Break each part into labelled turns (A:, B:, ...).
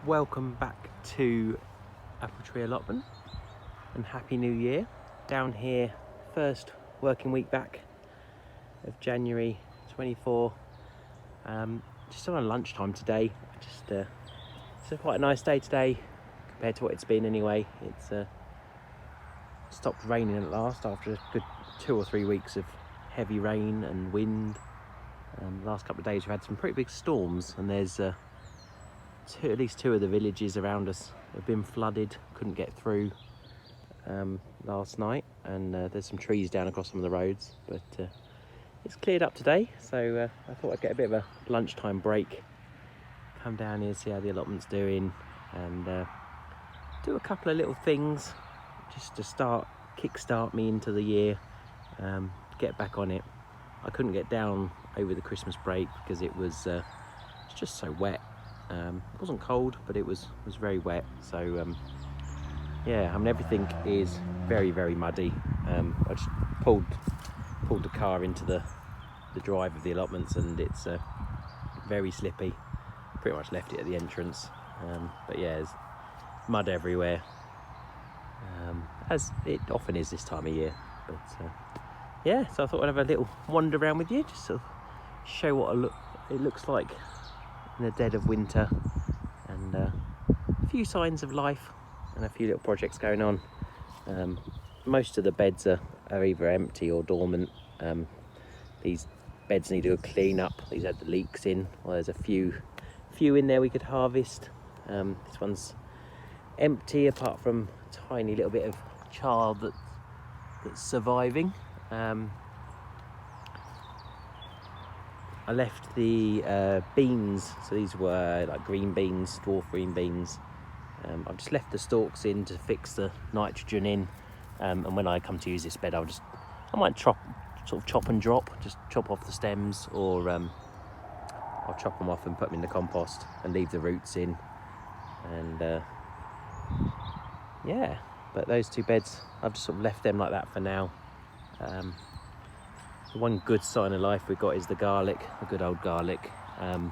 A: Welcome back to Apple Tree Allotment and Happy New Year. Down here, first working week back of January 24. Just on lunchtime today. It's quite a nice day today compared to what it's been anyway. It's stopped raining at last after a good 2 or 3 weeks of heavy rain and wind. The last couple of days we've had some pretty big storms, and there's at least 2 of the villages around us have been flooded, couldn't get through last night, and there's some trees down across some of the roads, but it's cleared up today, so I thought I'd get a bit of a lunchtime break, come down here, see how the allotment's doing, and do a couple of little things just to kickstart me into the year, get back on it. I couldn't get down over the Christmas break because it's just so wet. It wasn't cold, but it was very wet, so yeah, I mean, everything is very, very muddy. I just pulled the car into the drive of the allotments, and it's very slippy. Pretty much left it at the entrance, but yeah, there's mud everywhere, as it often is this time of year. But yeah, so I thought I'd have a little wander around with you, just to show what it looks like in the dead of winter, and a few signs of life and a few little projects going on. Most of the beds are either empty or dormant. These beds need a clean up. These had the leaks in. Well, there's a few in there we could harvest. This one's empty apart from a tiny little bit of chard that's surviving. I left the beans, so these were like green beans, dwarf green beans. I've just left the stalks in to fix the nitrogen in, and when I come to use this bed, I might chop and drop, just chop off the stems, or I'll chop them off and put them in the compost and leave the roots in. And yeah, but those 2 beds, I've just sort of left them like that for now. The one good sign of life we've got is the garlic, the good old garlic. I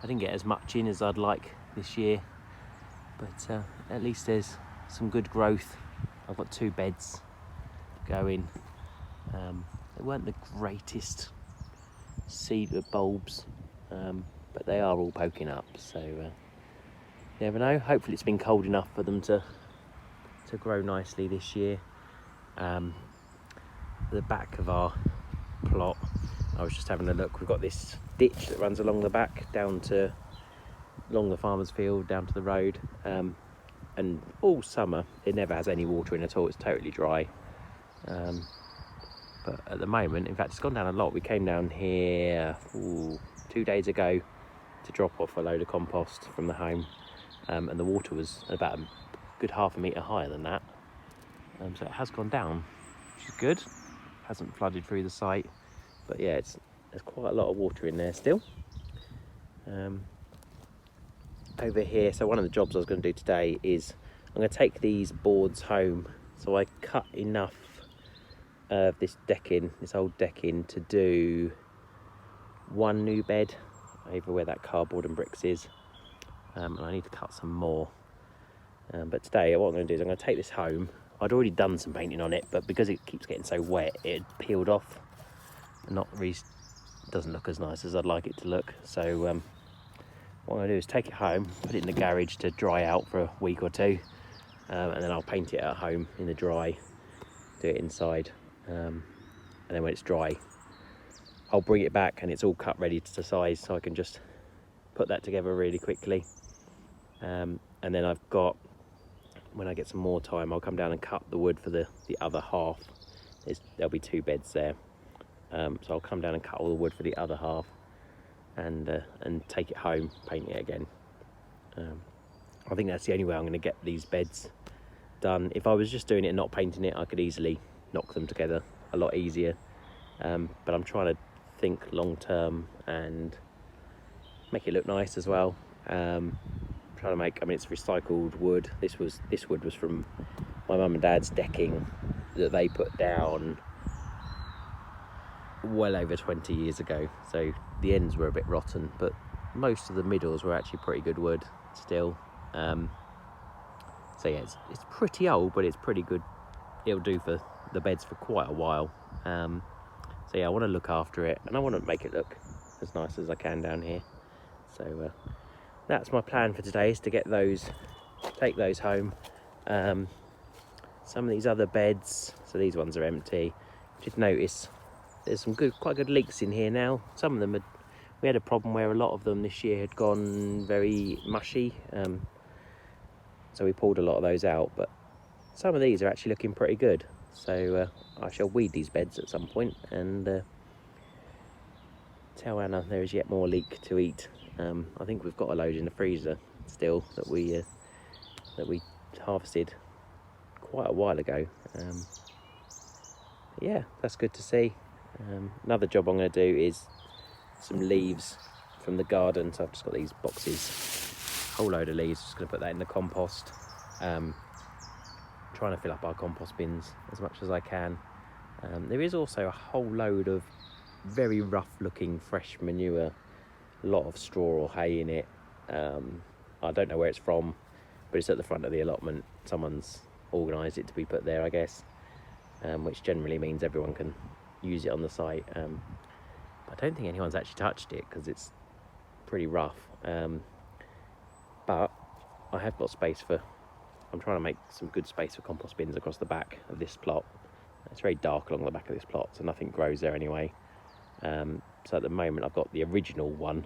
A: didn't get as much in as I'd like this year, but at least there's some good growth. I've got 2 beds going. They weren't the greatest seed bulbs, but they are all poking up, so you never know. Hopefully it's been cold enough for them to grow nicely this year. The back of our plot, I was just having a look, we've got this ditch that runs along the back along the farmer's field down to the road, and all summer it never has any water in at all. It's totally dry, but at the moment, in fact, it's gone down a lot. We came down here 2 days ago to drop off a load of compost from the home, and the water was about a good half a metre higher than that, so it has gone down, which is good. Hasn't flooded through the site, but yeah, there's quite a lot of water in there still. Over here, so one of the jobs I was going to do today is I'm going to take these boards home. So I cut enough of this old decking, to do 1 new bed over where that cardboard and bricks is, and I need to cut some more. But today, what I'm going to do is I'm going to take this home. I'd already done some painting on it, but because it keeps getting so wet, it peeled off and doesn't look as nice as I'd like it to look. So what I'm going to do is take it home, put it in the garage to dry out for a week or 2, and then I'll paint it at home in the dry, do it inside, and then when it's dry, I'll bring it back and it's all cut ready to size, so I can just put that together really quickly. And then I've got, when I get some more time, I'll come down and cut the wood for the other half. There'll be 2 beds there, so I'll come down and cut all the wood for the other half, and take it home, paint it again. I think that's the only way I'm going to get these beds done. If I was just doing it and not painting it, I could easily knock them together a lot easier, but I'm trying to think long term and make it look nice as well. Trying to make, I mean, it's recycled wood. This wood was from my mum and dad's decking that they put down well over 20 years ago, so the ends were a bit rotten, but most of the middles were actually pretty good wood. still. So yeah, it's pretty old, but it's pretty good. It'll do for the beds for quite a while. So yeah, I want to look after it, and I want to make it look as nice as I can down here. So that's my plan for today, is to get those, take those home. Some of these other beds, so these ones are empty. Did notice there's some quite good leeks in here now. Some of them we had a problem where a lot of them this year had gone very mushy, so we pulled a lot of those out, but some of these are actually looking pretty good. So I shall weed these beds at some point and tell Anna there is yet more leek to eat. I think we've got a load in the freezer still that we harvested quite a while ago. Yeah, that's good to see. Another job I'm going to do is some leaves from the garden. So I've just got these boxes, whole load of leaves. Just going to put that in the compost. Trying to fill up our compost bins as much as I can. There is also a whole load of very rough looking fresh manure, a lot of straw or hay in it. I don't know where it's from, but it's at the front of the allotment. Someone's organised it to be put there, I guess, which generally means everyone can use it on the site. But I don't think anyone's actually touched it because it's pretty rough. But I have got space for, I'm trying to make some good space for compost bins across the back of this plot. It's very dark along the back of this plot, so nothing grows there anyway. So at the moment I've got the original one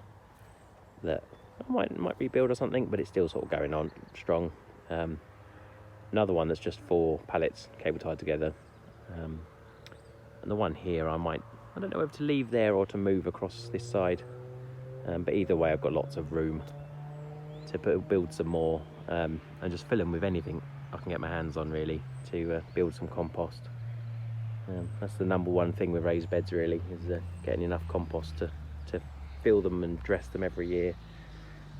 A: that I might rebuild or something, but it's still sort of going on strong. Another one that's just 4 pallets cable tied together. And the one here I don't know whether to leave there or to move across this side. But either way I've got lots of room to build some more, and just fill them with anything I can get my hands on, really, to build some compost. That's the number one thing with raised beds, really, is getting enough compost to fill them and dress them every year,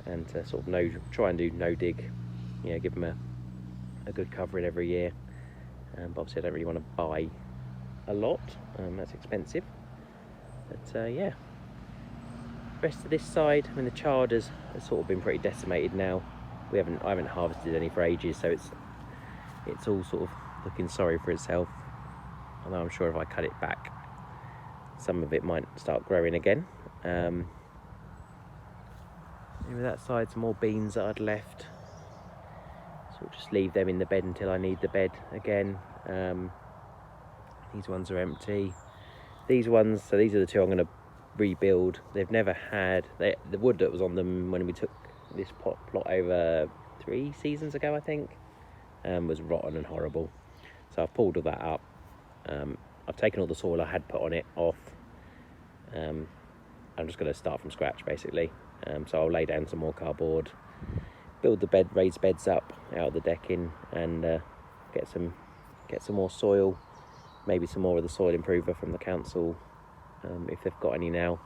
A: and to sort of try and do no dig, give them a good covering every year. But obviously I don't really want to buy a lot, that's expensive. But yeah, rest of this side, I mean, the chard has sort of been pretty decimated now. I haven't harvested any for ages, so it's all sort of looking sorry for itself. Although I'm sure if I cut it back, some of it might start growing again. Maybe that side, some more beans that I'd left. So I'll just leave them in the bed until I need the bed again. These ones are empty. These ones, so these are the 2 I'm going to rebuild. They've never had, the wood that was on them when we took this plot over 3 seasons ago, I think, was rotten and horrible. So I've pulled all that up. I've taken all the soil I had put on it off. I'm just going to start from scratch, basically. So I'll lay down some more cardboard, build the raised beds up out of the decking, and get some more soil, maybe some more of the soil improver from the council, if they've got any now.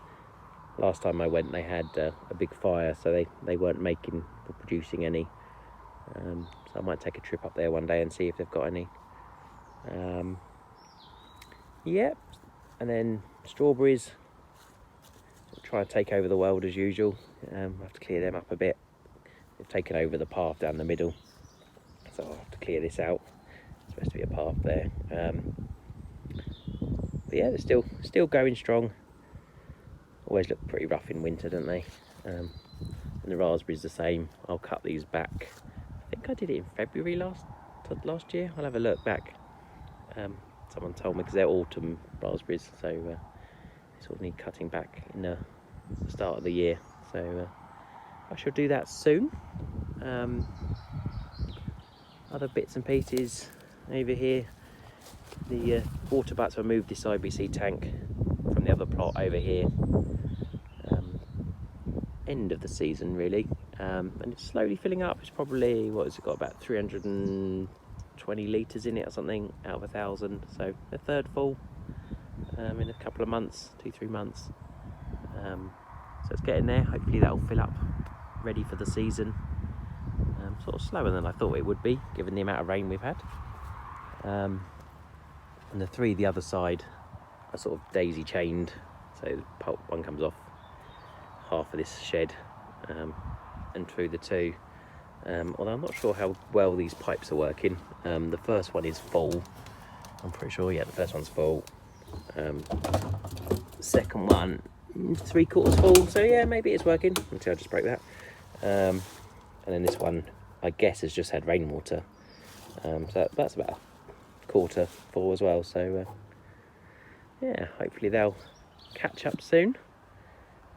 A: Last time I went, they had a big fire, so they weren't producing any. So I might take a trip up there one day and see if they've got any. Yep, and then strawberries. Try to take over the world as usual. I have to clear them up a bit. They've taken over the path down the middle, so I'll have to clear this out. There's supposed to be a path there. But yeah, they're still going strong. Always look pretty rough in winter, don't they? And the raspberries the same. I'll cut these back. I think I did it in February last year. I'll have a look back. Someone told me, because they're autumn raspberries, so they sort of need cutting back in the start of the year. So I shall do that soon. Other bits and pieces over here. The water butts, I moved this IBC tank from the other plot over here. End of the season, really. And it's slowly filling up. It's probably, got about 320 litres in it or something out of 1,000. So the third full in a couple of months, 2-3 months. So it's getting there. Hopefully that'll fill up, ready for the season. Sort of slower than I thought it would be, given the amount of rain we've had. And the 3 the other side are sort of daisy chained, so one comes off half of this shed and through the 2. Although I'm not sure how well these pipes are working. The first one is full. I'm pretty sure, yeah, the first one's full. Second one, 3/4 full. So yeah, maybe it's working until I just broke that. And then this one, I guess, has just had rainwater. So that's about a quarter full as well. So yeah, hopefully they'll catch up soon.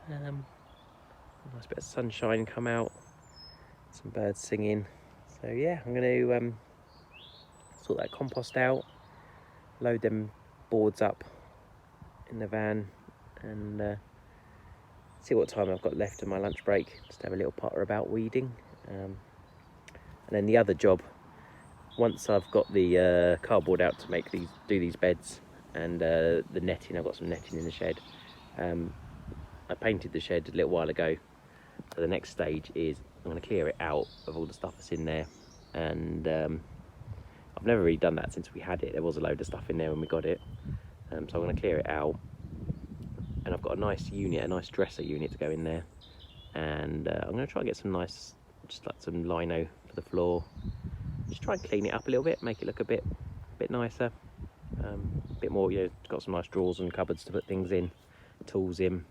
A: Nice bit of sunshine come out, some birds singing. So yeah, I'm going to sort that compost out, load them boards up in the van, and see what time I've got left of my lunch break. Just have a little potter about weeding. And then the other job, once I've got the cardboard out to do these beds, and the netting, I've got some netting in the shed. I painted the shed a little while ago. So the next stage is I'm going to clear it out of all the stuff that's in there. And I've never really done that since we had it. There was a load of stuff in there when we got it. So I'm going to clear it out. And I've got a nice unit, a nice dresser unit to go in there. And I'm going to try and get some nice, just like some lino for the floor. Just try and clean it up a little bit, make it look a bit nicer. A bit more, you know, got some nice drawers and cupboards to put things in, tools in.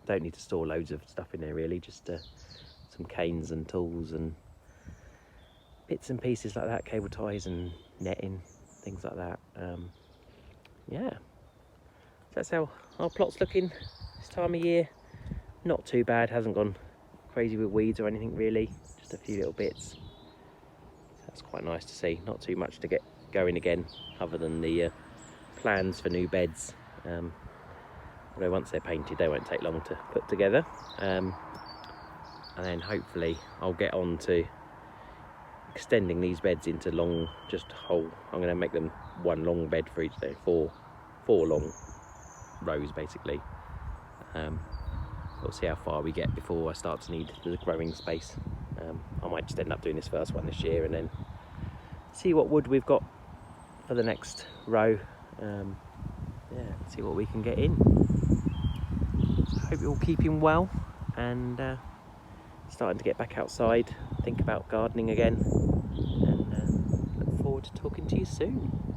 A: Don't need to store loads of stuff in there really, just some canes and tools and bits and pieces like that, cable ties and netting, things like that. Yeah, so that's how our plot's looking this time of year. Not too bad, hasn't gone crazy with weeds or anything really, just a few little bits. So that's quite nice to see. Not too much to get going again, other than the plans for new beds. Although once they're painted, they won't take long to put together. And then hopefully I'll get on to extending these beds into long, just whole. I'm going to make them one long bed for each day, four long rows basically. We'll see how far we get before I start to need the growing space. I might just end up doing this first one this year and then see what wood we've got for the next row. Yeah, see what we can get in. So I hope you're all keeping well and starting to get back outside, think about gardening again, and look forward to talking to you soon.